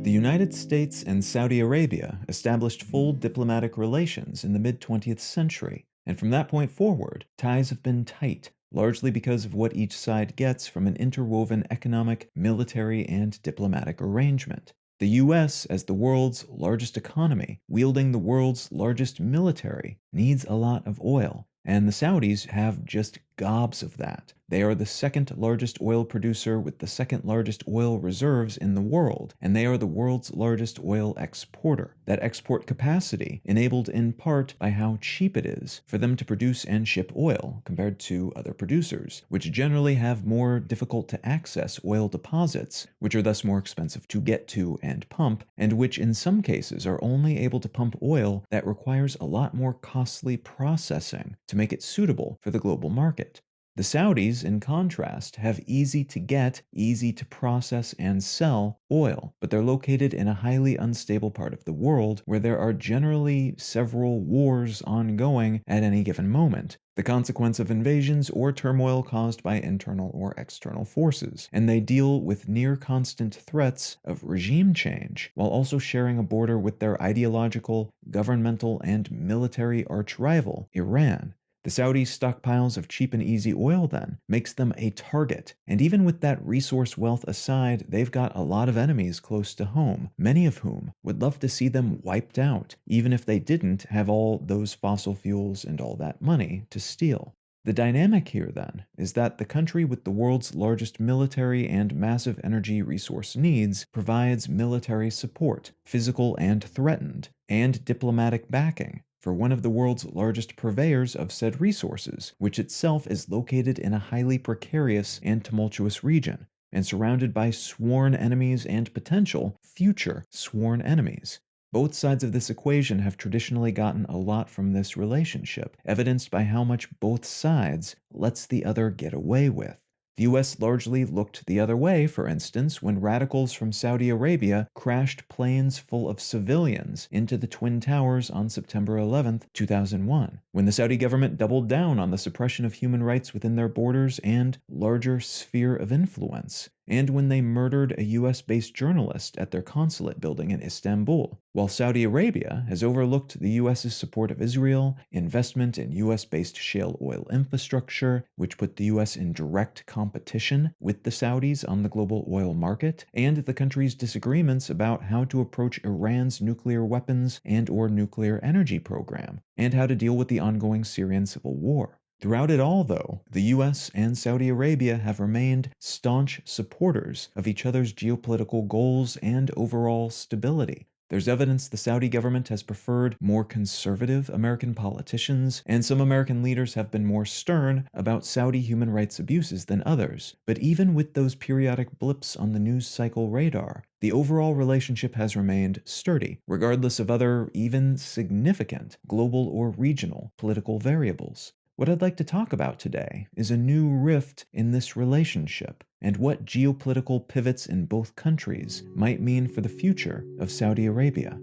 The United States and Saudi Arabia established full diplomatic relations in the mid-20th century, and from that point forward, ties have been tight, largely because of what each side gets from an interwoven economic, military, and diplomatic arrangement. The US, as the world's largest economy, wielding the world's largest military, needs a lot of oil, and the Saudis have just gobs of that. They are the second largest oil producer with the second largest oil reserves in the world, and they are the world's largest oil exporter. That export capacity enabled in part by how cheap it is for them to produce and ship oil compared to other producers, which generally have more difficult to access oil deposits, which are thus more expensive to get to and pump, and which in some cases are only able to pump oil that requires a lot more costly processing to make it suitable for the global market. The Saudis, in contrast, have easy to get, easy to process and sell oil, but they're located in a highly unstable part of the world where there are generally several wars ongoing at any given moment, the consequence of invasions or turmoil caused by internal or external forces, and they deal with near constant threats of regime change while also sharing a border with their ideological, governmental, and military arch-rival, Iran. The Saudis' stockpiles of cheap and easy oil, then, makes them a target, and even with that resource wealth aside, they've got a lot of enemies close to home, many of whom would love to see them wiped out, even if they didn't have all those fossil fuels and all that money to steal. The dynamic here, then, is that the country with the world's largest military and massive energy resource needs provides military support, physical and threatened, and diplomatic backing for one of the world's largest purveyors of said resources, which itself is located in a highly precarious and tumultuous region, and surrounded by sworn enemies and potential future sworn enemies. Both sides of this equation have traditionally gotten a lot from this relationship, evidenced by how much both sides lets the other get away with. The US largely looked the other way, for instance, when radicals from Saudi Arabia crashed planes full of civilians into the Twin Towers on September 11, 2001, when the Saudi government doubled down on the suppression of human rights within their borders and larger sphere of influence, and when they murdered a US-based journalist at their consulate building in Istanbul, while Saudi Arabia has overlooked the US's support of Israel, investment in US-based shale oil infrastructure, which put the US in direct competition with the Saudis on the global oil market, and the country's disagreements about how to approach Iran's nuclear weapons and/or nuclear energy program, and how to deal with the ongoing Syrian civil war. Throughout it all, though, the US and Saudi Arabia have remained staunch supporters of each other's geopolitical goals and overall stability. There's evidence the Saudi government has preferred more conservative American politicians, and some American leaders have been more stern about Saudi human rights abuses than others. But even with those periodic blips on the news cycle radar, the overall relationship has remained sturdy, regardless of other, even significant, global or regional political variables. What I'd like to talk about today is a new rift in this relationship and what geopolitical pivots in both countries might mean for the future of Saudi Arabia.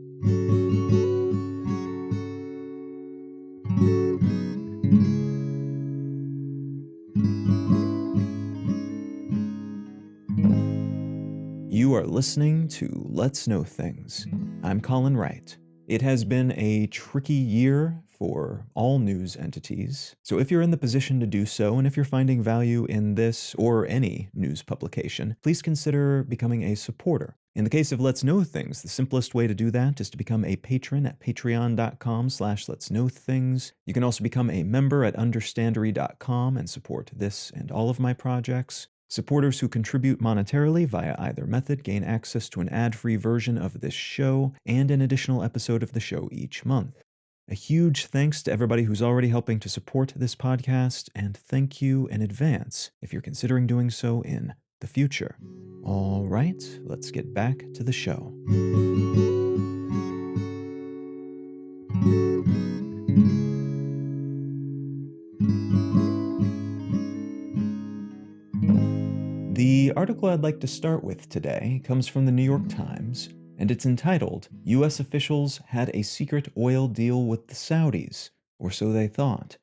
You are listening to Let's Know Things. I'm Colin Wright. It has been a tricky year for all news entities, so if you're in the position to do so, and if you're finding value in this or any news publication, please consider becoming a supporter. In the case of Let's Know Things, the simplest way to do that is to become a patron at patreon.com/letsknowthings. You can also become a member at understandery.com and support this and all of my projects. Supporters who contribute monetarily via either method gain access to an ad-free version of this show and an additional episode of the show each month. A huge thanks to everybody who's already helping to support this podcast, and thank you in advance if you're considering doing so in the future. All right, let's get back to the show. The article I'd like to start with today comes from the New York Times, and it's entitled, "US Officials Had a Secret Oil Deal with the Saudis, or So They Thought."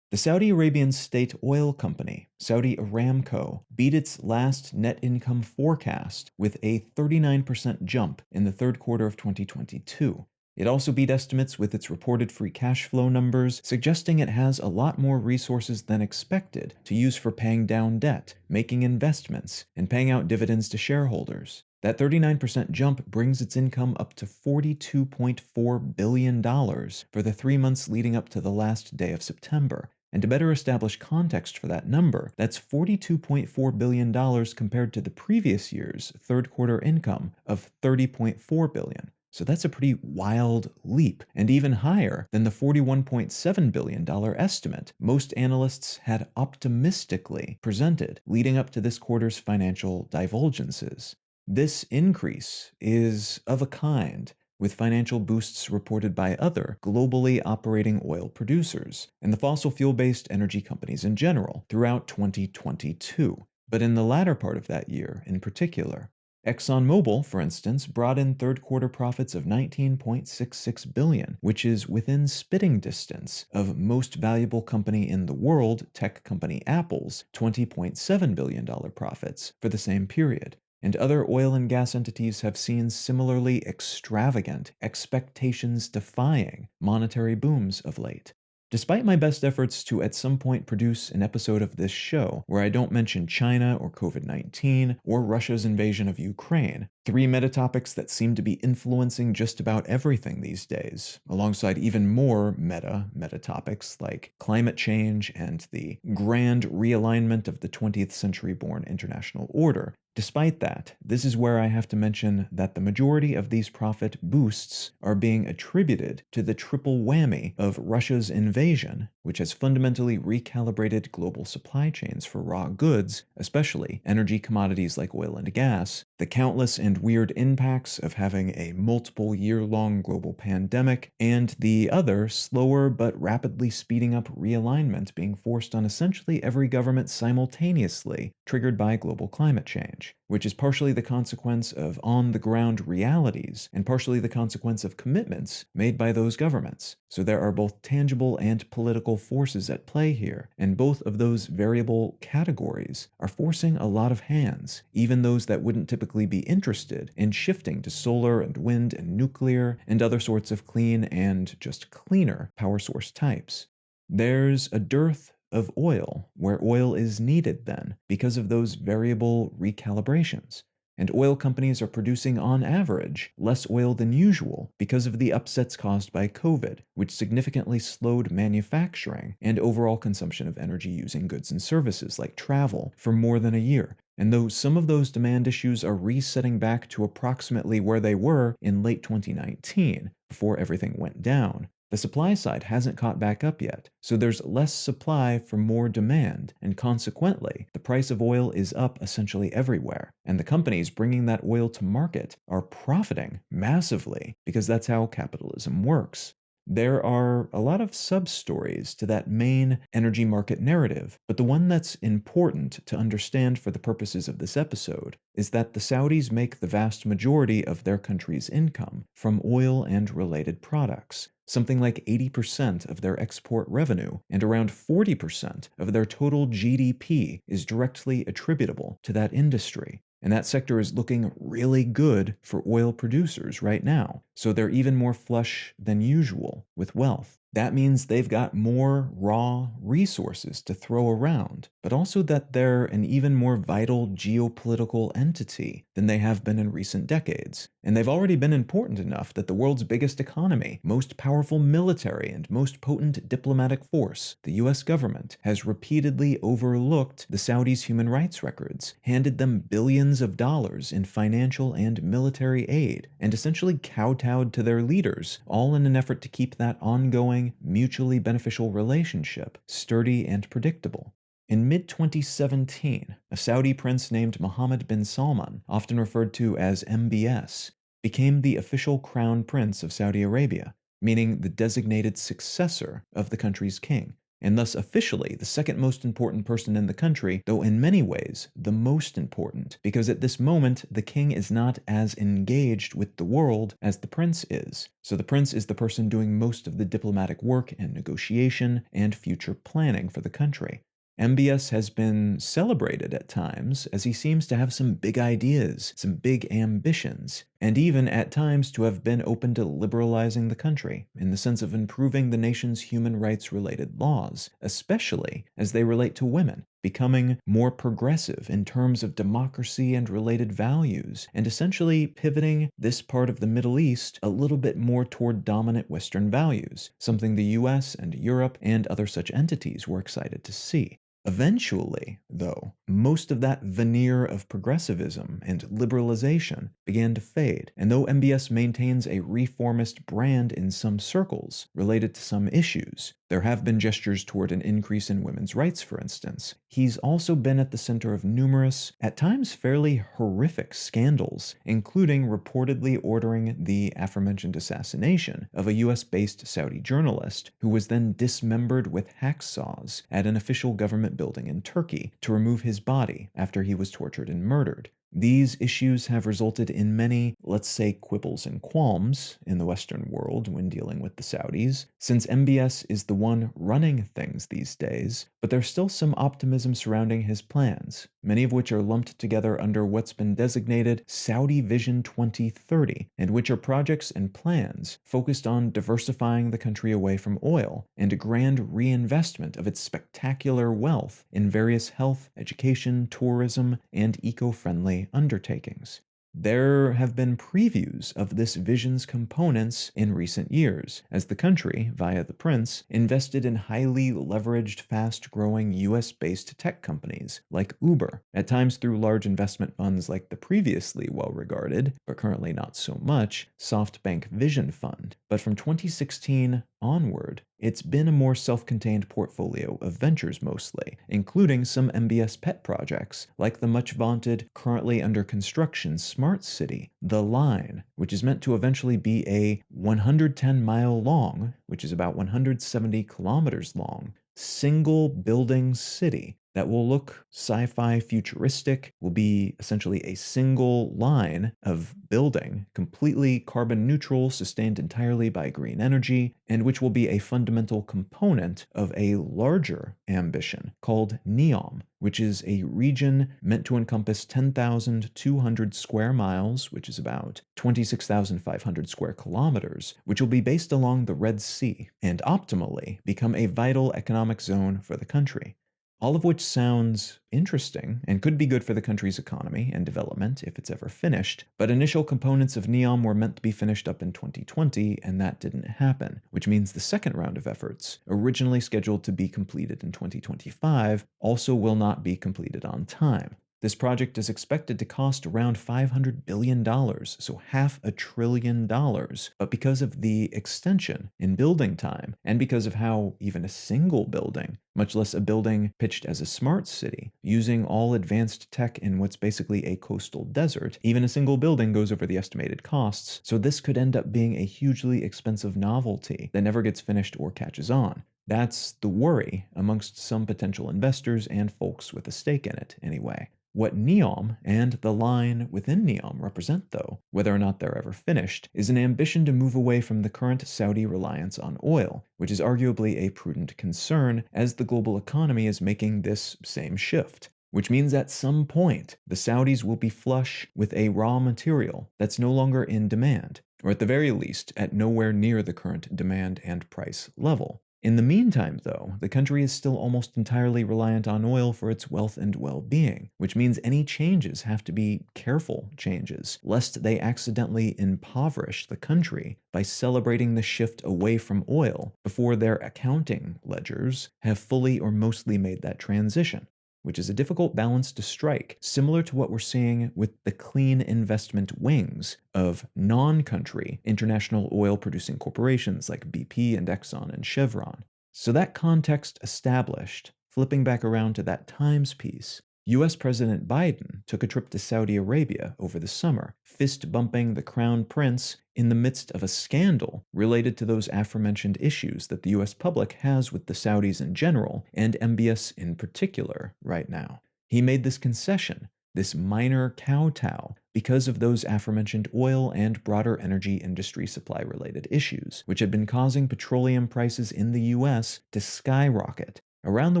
The Saudi Arabian state oil company, Saudi Aramco, beat its last net income forecast with a 39% jump in the third quarter of 2022. It also beat estimates with its reported free cash flow numbers, suggesting it has a lot more resources than expected to use for paying down debt, making investments, and paying out dividends to shareholders. That 39% jump brings its income up to $42.4 billion for the 3 months leading up to the last day of September. And to better establish context for that number, that's $42.4 billion compared to the previous year's third quarter income of $30.4 billion. So that's a pretty wild leap, and even higher than the $41.7 billion estimate most analysts had optimistically presented leading up to this quarter's financial divulgences. This increase is of a kind, with financial boosts reported by other globally operating oil producers and the fossil fuel-based energy companies in general throughout 2022. But in the latter part of that year in particular, ExxonMobil, for instance, brought in third quarter profits of $19.66 billion, which is within spitting distance of most valuable company in the world, tech company Apple's $20.7 billion profits for the same period. And other oil and gas entities have seen similarly extravagant, expectations-defying monetary booms of late. Despite my best efforts to at some point produce an episode of this show where I don't mention China or COVID-19 or Russia's invasion of Ukraine, three meta-topics that seem to be influencing just about everything these days, alongside even more meta-topics like climate change and the grand realignment of the 20th century-born international order. Despite that, this is where I have to mention that the majority of these profit boosts are being attributed to the triple whammy of Russia's invasion, which has fundamentally recalibrated global supply chains for raw goods, especially energy commodities like oil and gas, the countless and weird impacts of having a multiple year-long global pandemic, and the other, slower but rapidly speeding up realignment being forced on essentially every government simultaneously, triggered by global climate change, which is partially the consequence of on-the-ground realities and partially the consequence of commitments made by those governments. So there are both tangible and political forces at play here, and both of those variable categories are forcing a lot of hands, even those that wouldn't typically be interested in shifting to solar and wind and nuclear and other sorts of clean and just cleaner power source types. There's a dearth of oil where oil is needed then because of those variable recalibrations. And oil companies are producing on average less oil than usual because of the upsets caused by COVID, which significantly slowed manufacturing and overall consumption of energy using goods and services like travel for more than a year. And though some of those demand issues are resetting back to approximately where they were in late 2019, before everything went down, the supply side hasn't caught back up yet, so there's less supply for more demand, and consequently, the price of oil is up essentially everywhere, and the companies bringing that oil to market are profiting massively because that's how capitalism works. There are a lot of sub-stories to that main energy market narrative, but the one that's important to understand for the purposes of this episode is that the Saudis make the vast majority of their country's income from oil and related products. Something like 80% of their export revenue and around 40% of their total GDP is directly attributable to that industry. And that sector is looking really good for oil producers right now, so they're even more flush than usual with wealth. That means they've got more raw resources to throw around, but also that they're an even more vital geopolitical entity than they have been in recent decades. And they've already been important enough that the world's biggest economy, most powerful military, and most potent diplomatic force, the US government, has repeatedly overlooked the Saudis' human rights records, handed them billions of dollars in financial and military aid, and essentially kowtowed to their leaders, all in an effort to keep that ongoing, mutually beneficial relationship sturdy and predictable. In mid-2017, a Saudi prince named Mohammed bin Salman, often referred to as MBS, became the official crown prince of Saudi Arabia, meaning the designated successor of the country's king. and thus officially the second most important person in the country, though in many ways the most important, because at this moment the king is not as engaged with the world as the prince is. So the prince is the person doing most of the diplomatic work and negotiation and future planning for the country. MBS has been celebrated at times as he seems to have some big ideas, some big ambitions, and even at times to have been open to liberalizing the country in the sense of improving the nation's human rights related laws, especially as they relate to women, becoming more progressive in terms of democracy and related values, and essentially pivoting this part of the Middle East a little bit more toward dominant Western values, something the US and Europe and other such entities were excited to see. Eventually, though, most of that veneer of progressivism and liberalization began to fade, and though MBS maintains a reformist brand in some circles related to some issues, there have been gestures toward an increase in women's rights, for instance. He's also been at the center of numerous, at times fairly horrific scandals, including reportedly ordering the aforementioned assassination of a US-based Saudi journalist who was then dismembered with hacksaws at an official government building in Turkey to remove his body after he was tortured and murdered. These issues have resulted in many, let's say, quibbles and qualms in the Western world when dealing with the Saudis, since MBS is the one running things these days, but there's still some optimism surrounding his plans, many of which are lumped together under what's been designated Saudi Vision 2030, and which are projects and plans focused on diversifying the country away from oil and a grand reinvestment of its spectacular wealth in various health, education, tourism, and eco-friendly undertakings. There have been previews of this vision's components in recent years, as the country, via the prince, invested in highly leveraged, fast-growing US-based tech companies like Uber, at times through large investment funds like the previously well-regarded, but currently not so much, SoftBank Vision Fund. But from 2016 onward, it's been a more self-contained portfolio of ventures mostly, including some MBS pet projects, like the much-vaunted, currently under construction smart city, The Line, which is meant to eventually be a 110-mile long, which is about 170 kilometers long, single-building city that will look sci-fi futuristic, will be essentially a single line of building, completely carbon neutral, sustained entirely by green energy, and which will be a fundamental component of a larger ambition called NEOM, which is a region meant to encompass 10,200 square miles, which is about 26,500 square kilometers, which will be based along the Red Sea and optimally become a vital economic zone for the country. All of which sounds interesting and could be good for the country's economy and development if it's ever finished, but initial components of NEOM were meant to be finished up in 2020, and that didn't happen, which means the second round of efforts, originally scheduled to be completed in 2025, also will not be completed on time. This project is expected to cost around $500 billion, so $500 billion, but because of the extension in building time, and because of how even a single building, much less a building pitched as a smart city, using all advanced tech in what's basically a coastal desert, even a single building goes over the estimated costs, so this could end up being a hugely expensive novelty that never gets finished or catches on. That's the worry amongst some potential investors and folks with a stake in it, anyway. What NEOM and the line within NEOM represent, though, whether or not they're ever finished, is an ambition to move away from the current Saudi reliance on oil, which is arguably a prudent concern as the global economy is making this same shift. Which means at some point, the Saudis will be flush with a raw material that's no longer in demand, or at the very least, at nowhere near the current demand and price level. In the meantime, though, the country is still almost entirely reliant on oil for its wealth and well-being, which means any changes have to be careful changes, lest they accidentally impoverish the country by celebrating the shift away from oil before their accounting ledgers have fully or mostly made that transition, which is a difficult balance to strike, similar to what we're seeing with the clean investment wings of non-country international oil-producing corporations like BP and Exxon and Chevron. So that context established, flipping back around to that Times piece, US President Biden took a trip to Saudi Arabia over the summer, fist bumping the crown prince in the midst of a scandal related to those aforementioned issues that the US public has with the Saudis in general and MBS in particular right now. He made this concession, this minor kowtow, because of those aforementioned oil and broader energy industry supply related issues, which had been causing petroleum prices in the US to skyrocket. Around the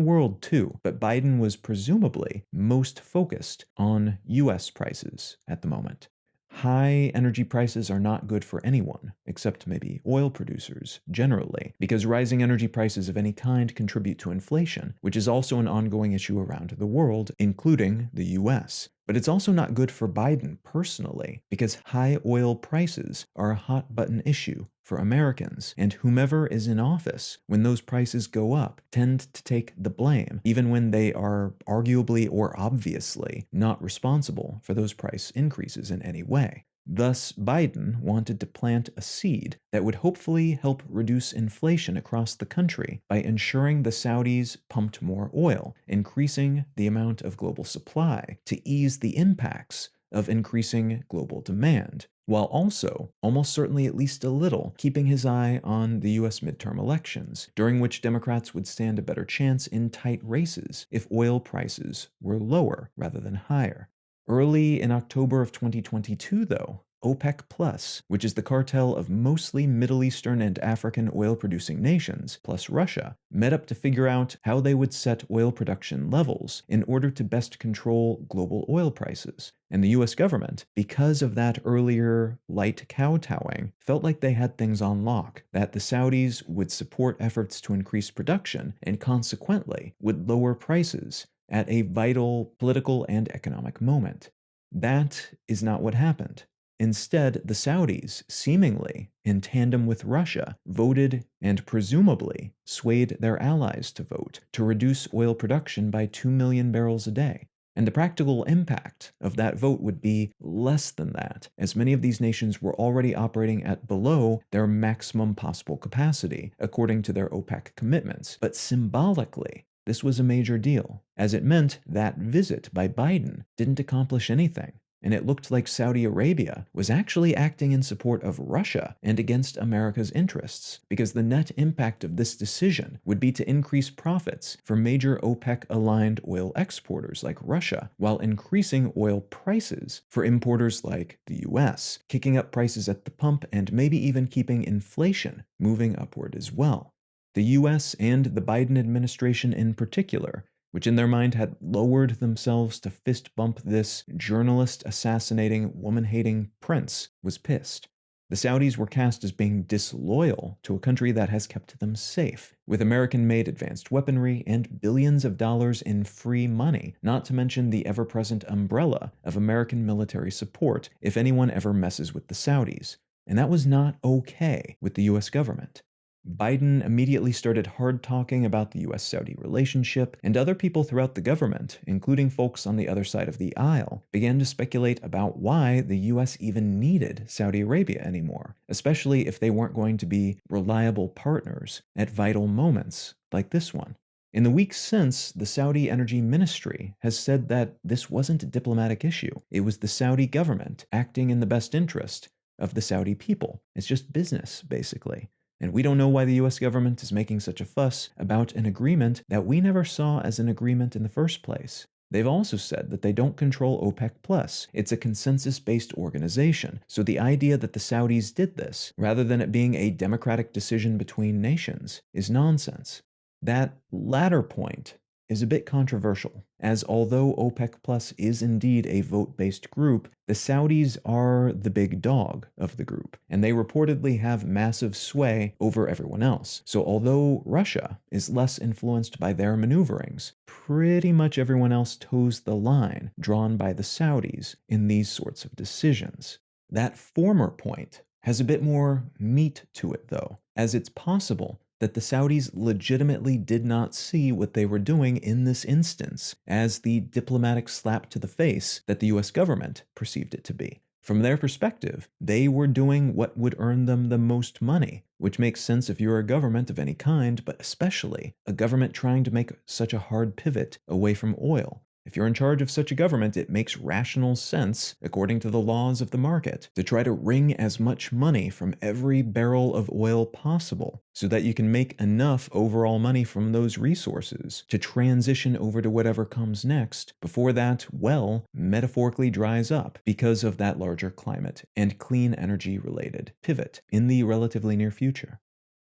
world, too, but Biden was presumably most focused on US prices at the moment. High energy prices are not good for anyone, except maybe oil producers, generally, because rising energy prices of any kind contribute to inflation, which is also an ongoing issue around the world, including the US. But it's also not good for Biden personally, because high oil prices are a hot button issue for Americans, and whomever is in office when those prices go up tend to take the blame, even when they are arguably or obviously not responsible for those price increases in any way. Thus, Biden wanted to plant a seed that would hopefully help reduce inflation across the country by ensuring the Saudis pumped more oil, increasing the amount of global supply to ease the impacts of increasing global demand, while also, almost certainly at least a little, keeping his eye on the US midterm elections, during which Democrats would stand a better chance in tight races if oil prices were lower rather than higher. Early in October of 2022, though, OPEC Plus, which is the cartel of mostly Middle Eastern and African oil-producing nations, plus Russia, met up to figure out how they would set oil production levels in order to best control global oil prices. And the US government, because of that earlier light kowtowing, felt like they had things on lock, that the Saudis would support efforts to increase production and consequently would lower prices at a vital political and economic moment. That is not what happened. Instead, the Saudis, seemingly in tandem with Russia, voted and presumably swayed their allies to vote to reduce oil production by 2 million barrels a day. And the practical impact of that vote would be less than that, as many of these nations were already operating at below their maximum possible capacity, according to their OPEC commitments. But symbolically, this was a major deal, as it meant that visit by Biden didn't accomplish anything, and it looked like Saudi Arabia was actually acting in support of Russia and against America's interests, because the net impact of this decision would be to increase profits for major OPEC-aligned oil exporters like Russia, while increasing oil prices for importers like the US, kicking up prices at the pump and maybe even keeping inflation moving upward as well. The US and the Biden administration in particular, which in their mind had lowered themselves to fist bump this journalist assassinating, woman hating prince, was pissed. The Saudis were cast as being disloyal to a country that has kept them safe, with American made advanced weaponry and billions of dollars in free money, not to mention the ever present umbrella of American military support if anyone ever messes with the Saudis. And that was not okay with the US government. Biden immediately started hard-talking about the US-Saudi relationship, and other people throughout the government, including folks on the other side of the aisle, began to speculate about why the US even needed Saudi Arabia anymore, especially if they weren't going to be reliable partners at vital moments like this one. In the weeks since, the Saudi Energy Ministry has said that this wasn't a diplomatic issue. It was the Saudi government acting in the best interest of the Saudi people. It's just business, basically. And we don't know why the US government is making such a fuss about an agreement that we never saw as an agreement in the first place. They've also said that they don't control OPEC Plus. It's a consensus-based organization, so the idea that the Saudis did this, rather than it being a democratic decision between nations, is nonsense. That latter point is a bit controversial, as although OPEC Plus is indeed a vote-based group, the Saudis are the big dog of the group, and they reportedly have massive sway over everyone else. So although Russia is less influenced by their maneuverings, pretty much everyone else toes the line drawn by the Saudis in these sorts of decisions. That former point has a bit more meat to it, though, as it's possible that the Saudis legitimately did not see what they were doing in this instance as the diplomatic slap to the face that the US government perceived it to be. From their perspective, they were doing what would earn them the most money, which makes sense if you're a government of any kind, but especially a government trying to make such a hard pivot away from oil. If you're in charge of such a government, it makes rational sense, according to the laws of the market, to try to wring as much money from every barrel of oil possible so that you can make enough overall money from those resources to transition over to whatever comes next before that well metaphorically dries up because of that larger climate and clean energy related pivot in the relatively near future.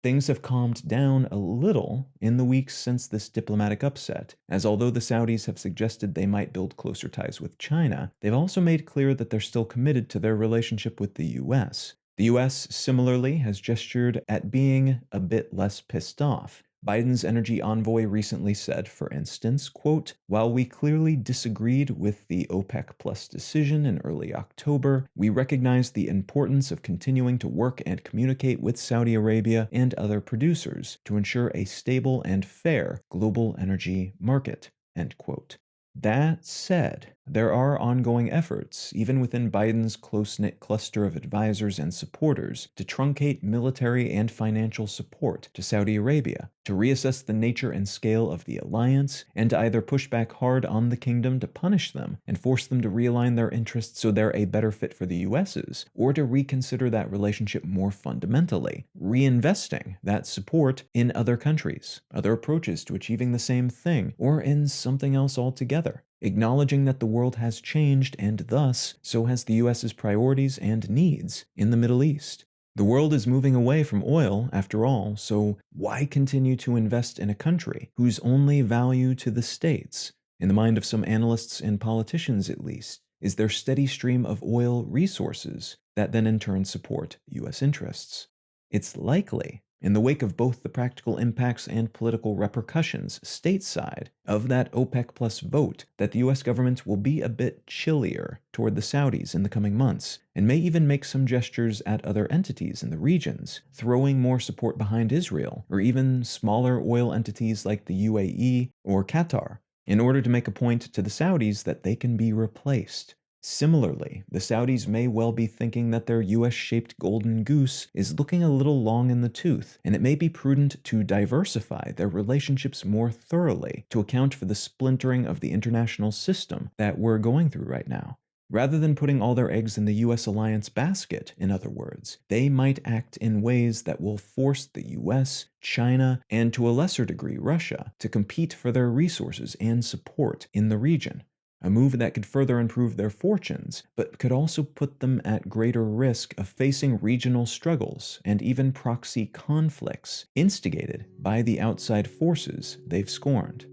Things have calmed down a little in the weeks since this diplomatic upset, as although the Saudis have suggested they might build closer ties with China, they've also made clear that they're still committed to their relationship with the US. The US similarly has gestured at being a bit less pissed off. Biden's energy envoy recently said, for instance, quote, "While we clearly disagreed with the OPEC Plus decision in early October, we recognize the importance of continuing to work and communicate with Saudi Arabia and other producers to ensure a stable and fair global energy market." End quote. That said, there are ongoing efforts, even within Biden's close-knit cluster of advisors and supporters, to truncate military and financial support to Saudi Arabia, to reassess the nature and scale of the alliance, and to either push back hard on the kingdom to punish them and force them to realign their interests so they're a better fit for the US's, or to reconsider that relationship more fundamentally, reinvesting that support in other countries, other approaches to achieving the same thing, or in something else altogether. Acknowledging that the world has changed and thus so has the US's priorities and needs in the Middle East. The world is moving away from oil, after all, so why continue to invest in a country whose only value to the states, in the mind of some analysts and politicians at least, is their steady stream of oil resources that then in turn support US interests? It's likely, in the wake of both the practical impacts and political repercussions stateside of that OPEC Plus vote, that the US government will be a bit chillier toward the Saudis in the coming months, and may even make some gestures at other entities in the regions, throwing more support behind Israel, or even smaller oil entities like the UAE or Qatar, in order to make a point to the Saudis that they can be replaced. Similarly, the Saudis may well be thinking that their US-shaped golden goose is looking a little long in the tooth, and it may be prudent to diversify their relationships more thoroughly to account for the splintering of the international system that we're going through right now. Rather than putting all their eggs in the US alliance basket, in other words, they might act in ways that will force the US, China, and to a lesser degree Russia, to compete for their resources and support in the region. A move that could further improve their fortunes, but could also put them at greater risk of facing regional struggles and even proxy conflicts instigated by the outside forces they've scorned.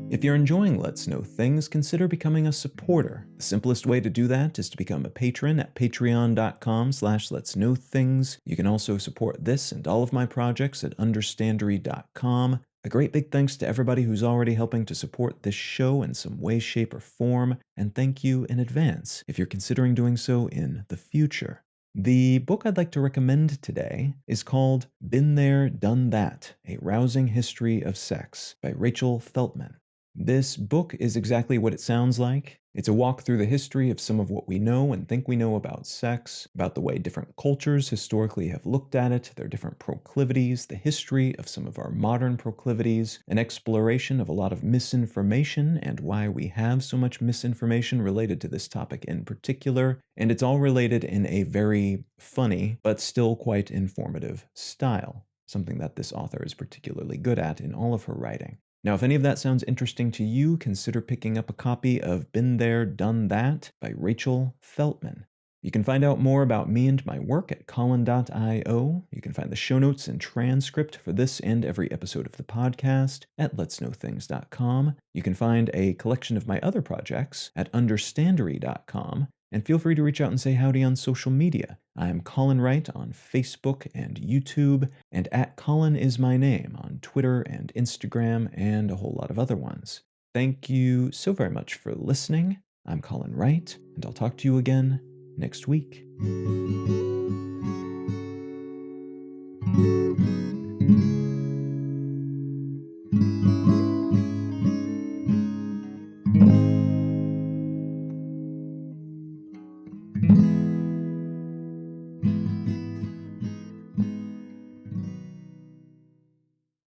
If you're enjoying Let's Know Things, consider becoming a supporter. The simplest way to do that is to become a patron at patreon.com/letsknowthings. You can also support this and all of my projects at understandery.com. A great big thanks to everybody who's already helping to support this show in some way, shape, or form, and thank you in advance if you're considering doing so in the future. The book I'd like to recommend today is called Been There, Done That, A Rousing History of Sex by Rachel Feltman. This book is exactly what it sounds like. It's a walk through the history of some of what we know and think we know about sex, about the way different cultures historically have looked at it, their different proclivities, the history of some of our modern proclivities, an exploration of a lot of misinformation and why we have so much misinformation related to this topic in particular, and it's all related in a very funny but still quite informative style, something that this author is particularly good at in all of her writing. Now, if any of that sounds interesting to you, consider picking up a copy of Been There, Done That by Rachel Feltman. You can find out more about me and my work at colin.io. You can find the show notes and transcript for this and every episode of the podcast at letsknowthings.com. You can find a collection of my other projects at understandery.com. And feel free to reach out and say howdy on social media. I am Colin Wright on Facebook and YouTube, and at Colin is my name on Twitter and Instagram and a whole lot of other ones. Thank you so very much for listening. I'm Colin Wright, and I'll talk to you again next week.